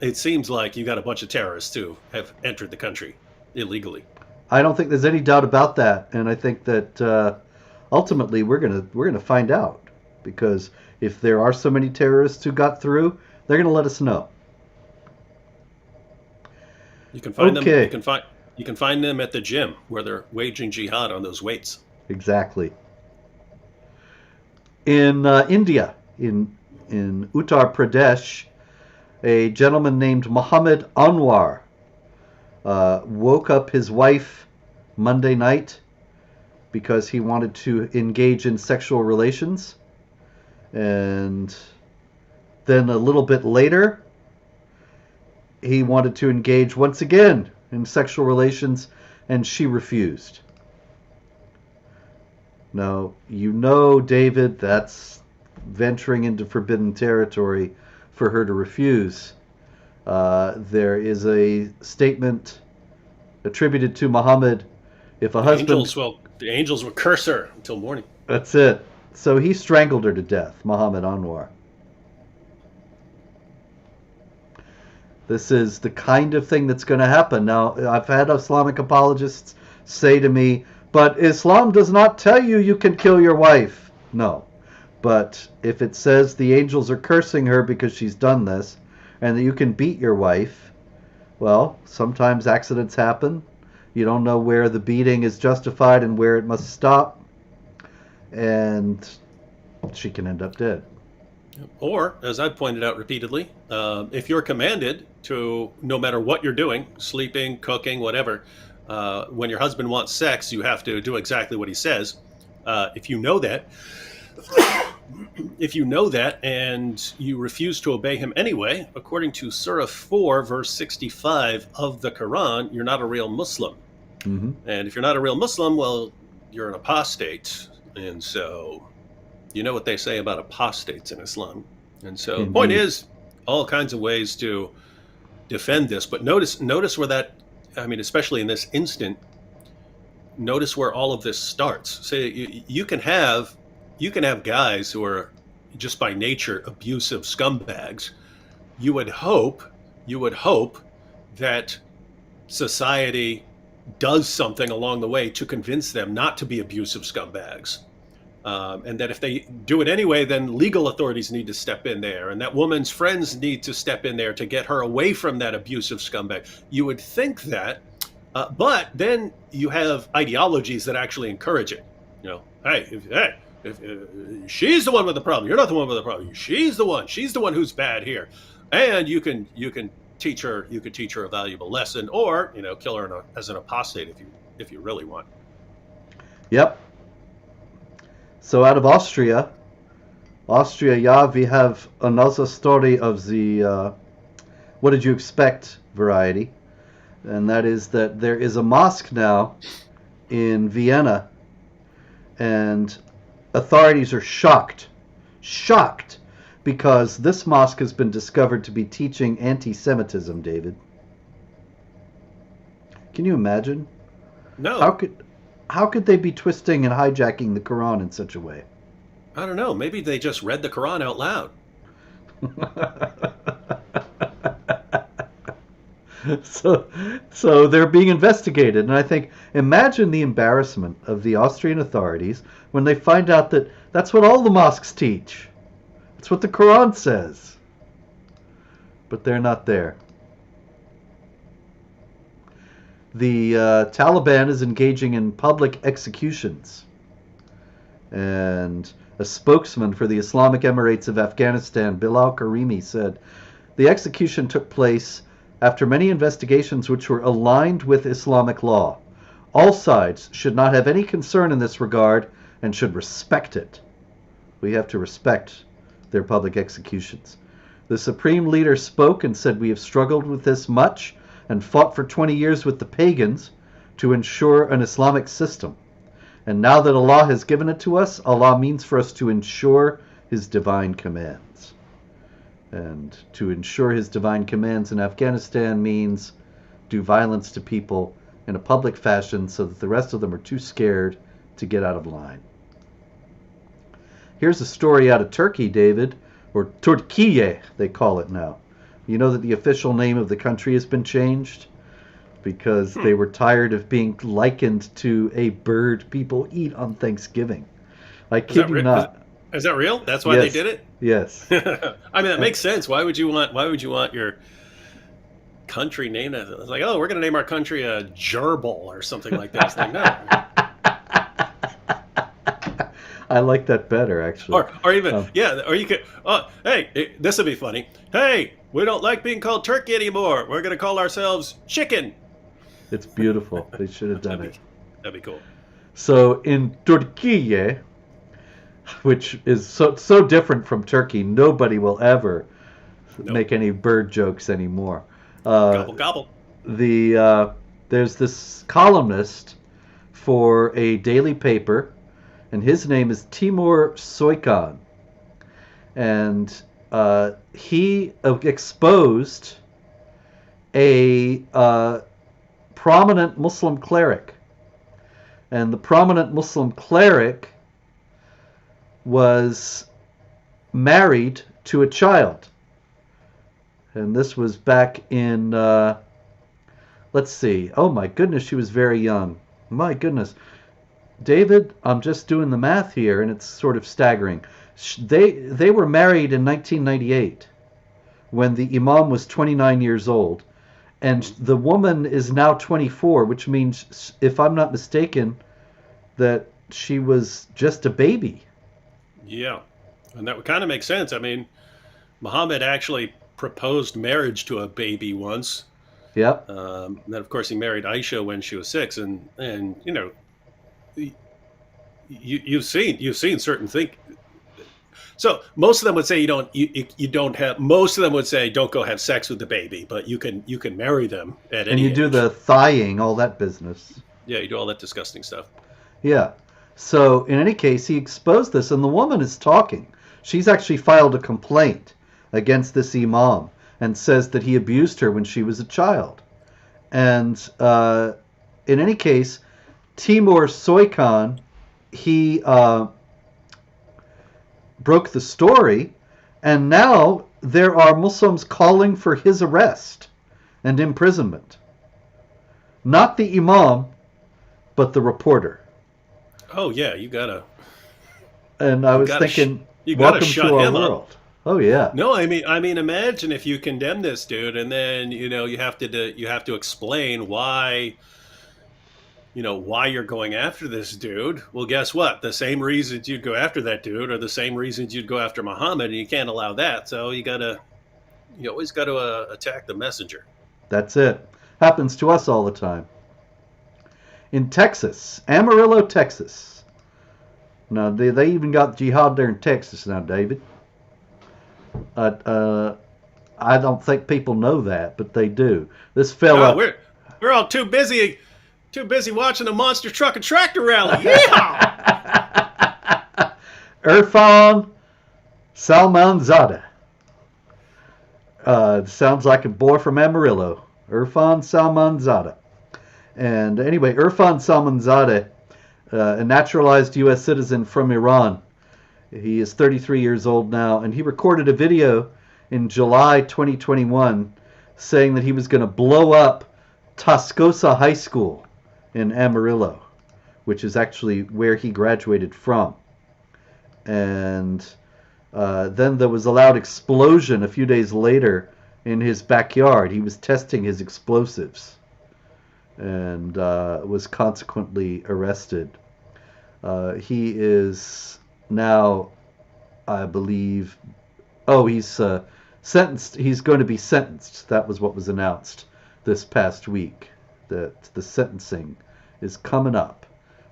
it seems like you got a bunch of terrorists who have entered the country illegally. I don't think there's any doubt about that, and I think that ultimately we're gonna find out, because if there are so many terrorists who got through, they're gonna let us know. You can find them. You can find them at the gym where they're waging jihad on those weights. Exactly. In India, in Uttar Pradesh, a gentleman named Muhammad Anwar woke up his wife Monday night because he wanted to engage in sexual relations, and then a little bit later he wanted to engage once again in sexual relations, and she refused. Now, David, that's venturing into forbidden territory for her to refuse. There is a statement attributed to Muhammad: if a husband... The angels will curse her until morning. That's it. So he strangled her to death, Muhammad Anwar. This is the kind of thing that's going to happen. Now, I've had Islamic apologists say to me, but Islam does not tell you can kill your wife. No. But if it says the angels are cursing her because she's done this, and that you can beat your wife, well, sometimes accidents happen. You don't know where the beating is justified and where it must stop, and she can end up dead. Or, as I've pointed out repeatedly, if you're commanded to, no matter what you're doing, sleeping, cooking, whatever, when your husband wants sex, you have to do exactly what he says. If you know that, and you refuse to obey him anyway, according to Surah 4, verse 65 of the Quran, you're not a real Muslim. And if you're not a real Muslim, well, you're an apostate. And so you know what they say about apostates in Islam. And so the point is, all kinds of ways to defend this. But notice where that, I mean, especially in this instant, notice where all of this starts. Say you can have guys who are just by nature abusive scumbags, you would hope that society does something along the way to convince them not to be abusive scumbags. And that if they do it anyway, then legal authorities need to step in there, and that woman's friends need to step in there to get her away from that abusive scumbag. You would think that, but then you have ideologies that actually encourage it. You know, if she's the one with the problem, you're not the one with the problem. She's the one. She's the one who's bad here, and you can teach her. You could teach her a valuable lesson, or kill her as an apostate if you really want. Yep. So out of Austria, yeah, we have another story of the what did you expect variety. And that is that there is a mosque now in Vienna, and authorities are shocked, because this mosque has been discovered to be teaching anti-Semitism, David. Can you imagine? No. How could they be twisting and hijacking the Quran in such a way? I don't know. Maybe they just read the Quran out loud. So they're being investigated, and I think, imagine the embarrassment of the Austrian authorities when they find out that that's what all the mosques teach. It's what the Quran says. But they're not there. The Taliban is engaging in public executions. And a spokesman for the Islamic Emirates of Afghanistan, Bilal Karimi, said the execution took place after many investigations which were aligned with Islamic law. All sides should not have any concern in this regard and should respect it. We have to respect their public executions. The supreme leader spoke and said, "We have struggled with this much and fought for 20 years with the pagans to ensure an Islamic system. And now that Allah has given it to us, Allah means for us to ensure His divine commands." And to ensure His divine commands in Afghanistan means do violence to people in a public fashion so that the rest of them are too scared to get out of line. Here's a story out of Turkey, David, or Turkiye, they call it now. You know that the official name of the country has been changed because they were tired of being likened to a bird people eat on Thanksgiving. I kid you not. Is that real? That's why they did it? Yes. I mean, that makes sense. Why would you want your country named as it's like, oh, we're going to name our country a gerbil or something like that? It's like, no. I like that better, actually. Or even, or you could, hey, this would be funny. Hey, we don't like being called turkey anymore. We're going to call ourselves chicken. It's beautiful. They should have done it. That'd be cool. So in Turkey, which is so different from Turkey, nobody will ever make any bird jokes anymore. Gobble, gobble. There's this columnist for a daily paper, and his name is Timur Soykan. And he exposed a prominent Muslim cleric. And the prominent Muslim cleric was married to a child. And this was back in, let's see, oh my goodness, she was very young. My goodness. David, I'm just doing the math here, and it's sort of staggering. They were married in 1998 when the imam was 29 years old. And the woman is now 24, which means, if I'm not mistaken, that she was just a baby. Yeah, and that would kind of make sense. I mean, Muhammad actually proposed marriage to a baby once. Yep. Then, of course, he married Aisha when she was 6, and you know, you've seen certain things. So most of them would say you don't have. Most of them would say don't go have sex with the baby, but you can marry them at any. And you do the thighing, all that business. Yeah, you do all that disgusting stuff. Yeah. So in any case, he exposed this, and the woman is talking. She's actually filed a complaint against this imam and says that he abused her when she was a child. And in any case, Timur Soykan, he broke the story, and now there are Muslims calling for his arrest and imprisonment. Not the imam, but the reporter. Oh yeah, you gotta And I you was gotta thinking, you gotta welcome shut to our him up. world. Oh yeah, No, I mean, imagine if you condemn this dude, and then you have to explain why why you're going after this dude. Well, guess what? The same reasons you'd go after that dude are the same reasons you'd go after Muhammad, and you can't allow that. So you always got to attack the messenger. that's it. Happens to us all the time. In Texas, Amarillo, Texas. Now they even got jihad there in Texas now, David. I don't think people know that, but they do. This Oh, fella, we're all too busy watching the monster truck and tractor rally. Yeah. Irfan Salmanzadeh. Sounds like a boy from Amarillo. Irfan Salmanzadeh. And anyway, Irfan Salmanzadeh, a naturalized U.S. citizen from Iran. He is 33 years old now, and he recorded a video in July 2021 saying that he was going to blow up Tascosa High School in Amarillo, which is actually where he graduated from. And then there was a loud explosion a few days later in his backyard. He was testing his explosives and was consequently arrested. He is now, I believe, he's sentenced. He's going to be sentenced. That was what was announced this past week, that the sentencing is coming up.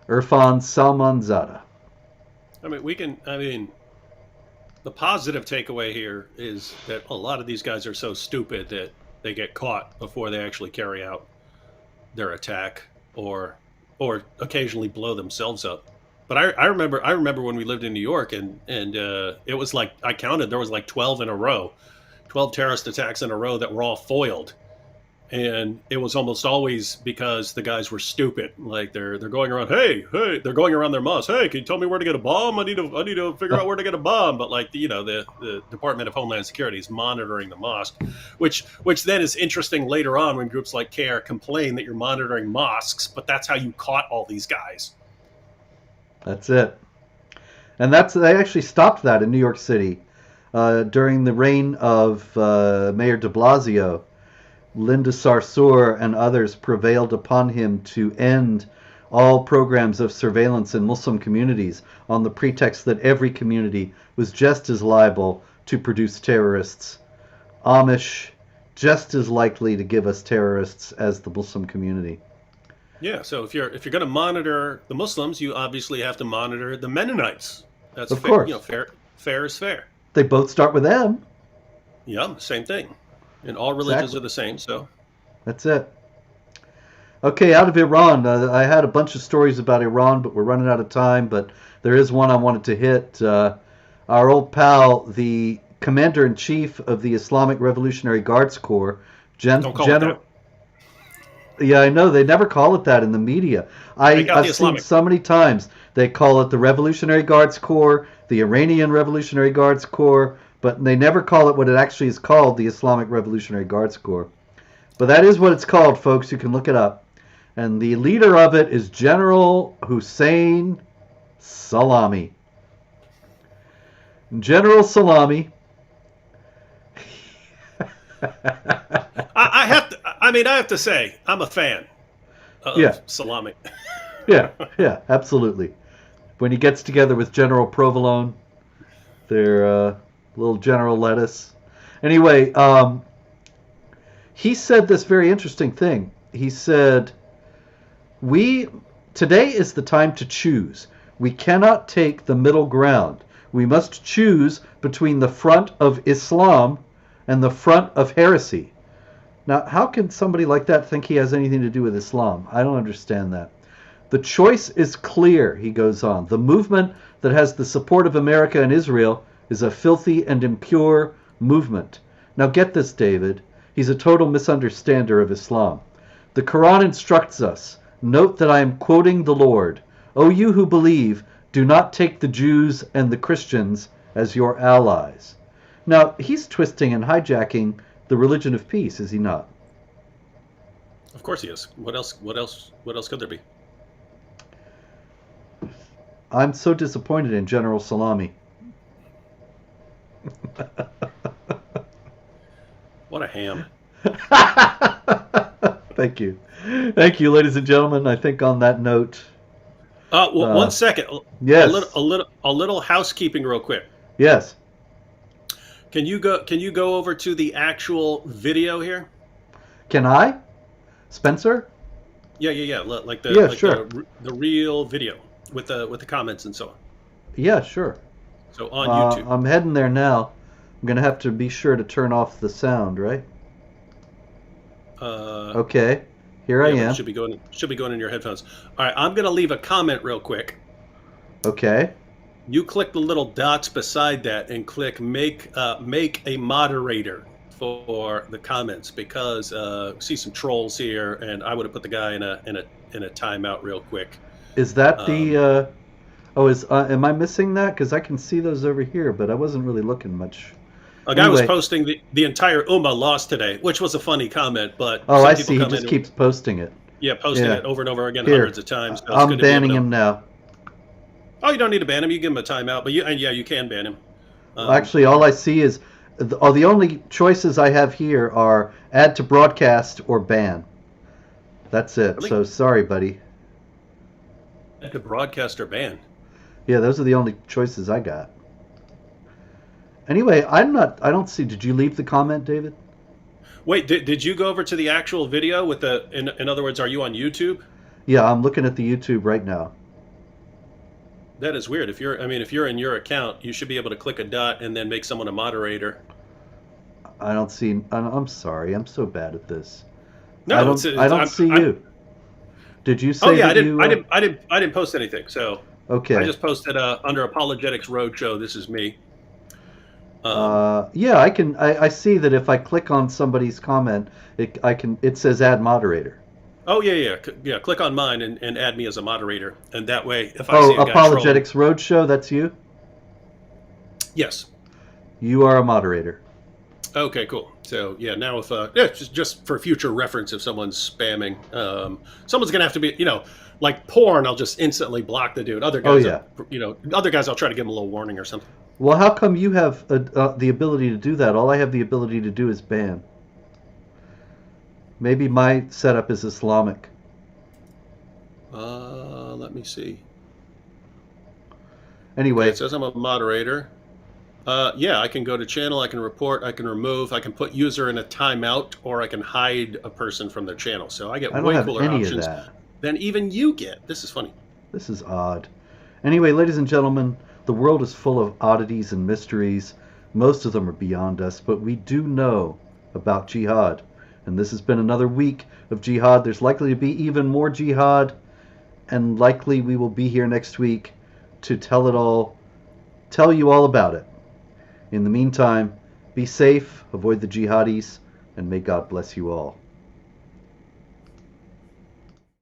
Irfan Salmanzadeh. I mean, the positive takeaway here is that a lot of these guys are so stupid that they get caught before they actually carry out their attack, or occasionally blow themselves up. But I remember when we lived in New York, and it was like, I counted, there was like 12 in a row, 12 terrorist attacks in a row that were all foiled. And it was almost always because the guys were stupid. Like they're going around, hey, they're going around their mosque. Hey, can you tell me where to get a bomb? I need to figure out where to get a bomb. But like the Department of Homeland Security is monitoring the mosque, which then is interesting later on when groups like CARE complain that you're monitoring mosques, but that's how you caught all these guys. That's it. And they actually stopped that in New York City during the reign of Mayor de Blasio. Linda Sarsour and others prevailed upon him to end all programs of surveillance in Muslim communities on the pretext that every community was just as liable to produce terrorists. Amish, just as likely to give us terrorists as the Muslim community. Yeah, so if you're going to monitor the Muslims, you obviously have to monitor the Mennonites. That's Of fair. course. Fair is fair. They both start with M. Yeah, same thing. And all religions Exactly. are the same, so. That's it. Okay, out of Iran, I had a bunch of stories about Iran, but we're running out of time. But there is one I wanted to hit. Our old pal, the Commander-in-Chief of the Islamic Revolutionary Guards Corps, Don't call it that. Yeah, I know. They never call it that in the media. I've seen so many times they call it the Revolutionary Guards Corps, the Iranian Revolutionary Guards Corps, but they never call it what it actually is called, the Islamic Revolutionary Guards Corps. But that is what it's called, folks. You can look it up. And the leader of it is General Hussein Salami. General Salami. I have to say, I'm a fan of Salami. Yeah, absolutely. When he gets together with General Provolone, they're little General Lettuce. Anyway, he said this very interesting thing. He said, today is the time to choose. We cannot take the middle ground. We must choose between the front of Islam and the front of heresy. Now, how can somebody like that think he has anything to do with Islam? I don't understand that. The choice is clear, he goes on. The movement that has the support of America and Israel is a filthy and impure movement. Now get this, David. He's a total misunderstander of Islam. The Quran instructs us, note that I am quoting the Lord, O you who believe, do not take the Jews and the Christians as your allies. Now, he's twisting and hijacking the religion of peace, is he not? Of course he is. What else? What else? What else could there be? I'm so disappointed in General Salami. What a ham. Thank you. Thank you, ladies and gentlemen. I think on that note. Well, 1 second. Yes. A little housekeeping, real quick. Yes. Can you go over to the actual video here? Can I? Spencer? Yeah. Like the Yeah, sure. the real video with the comments and so on. Yeah, sure. So on YouTube. I'm heading there now. I'm gonna have to be sure to turn off the sound, right? Okay. Here I am. Should be going in your headphones. All right, I'm gonna leave a comment real quick. Okay. You click the little dots beside that and click make a moderator for the comments, because see some trolls here, and I would have put the guy in a timeout real quick. Is that the? Am I missing that? Because I can see those over here, but I wasn't really looking much. A guy was posting the entire Ummah lost today, which was a funny comment, but I see. He just keeps posting it. Yeah, posting it over and over again, Here. hundreds of times. So I'm banning him now. Oh, you don't need to ban him. You give him a timeout, but you can ban him. Actually, all I see is the only choices I have here are add to broadcast or ban. That's it. Really? So sorry, buddy. Add to broadcast or ban. Yeah, those are the only choices I got. Anyway, I don't see. Did you leave the comment, David? Wait, did you go over to the actual video with the? In other words, are you on YouTube? Yeah, I'm looking at the YouTube right now. That is weird. If you're in your account, you should be able to click a dot and then make someone a moderator. I don't see. I'm sorry. I'm so bad at this. No, I don't see you. Did you say? Oh yeah, I I didn't post anything. So okay. I just posted under Apologetics Roadshow. This is me. Yeah, I can. I see that if I click on somebody's comment, it says add moderator. Oh yeah. Click on mine and add me as a moderator, and that way, if I see a guy Apologetics Roadshow, that's you. Yes. You are a moderator. Okay, cool. So yeah, now if just for future reference, if someone's spamming, someone's gonna have to be, like porn. I'll just instantly block the dude. Other guys, other guys, I'll try to give them a little warning or something. Well, how come you have the ability to do that? All I have the ability to do is ban. Maybe my setup is Islamic. Let me see. Anyway. It says I'm a moderator. Yeah, I can go to channel, I can report, I can remove, I can put user in a timeout, or I can hide a person from their channel. So I get way cooler options than even you get. This is funny. This is odd. Anyway, ladies and gentlemen, the world is full of oddities and mysteries. Most of them are beyond us, but we do know about Jihad. And this has been another week of Jihad. There's likely to be even more Jihad, and likely we will be here next week to tell you all about it. In the meantime, be safe, avoid the jihadis, and may God bless you all.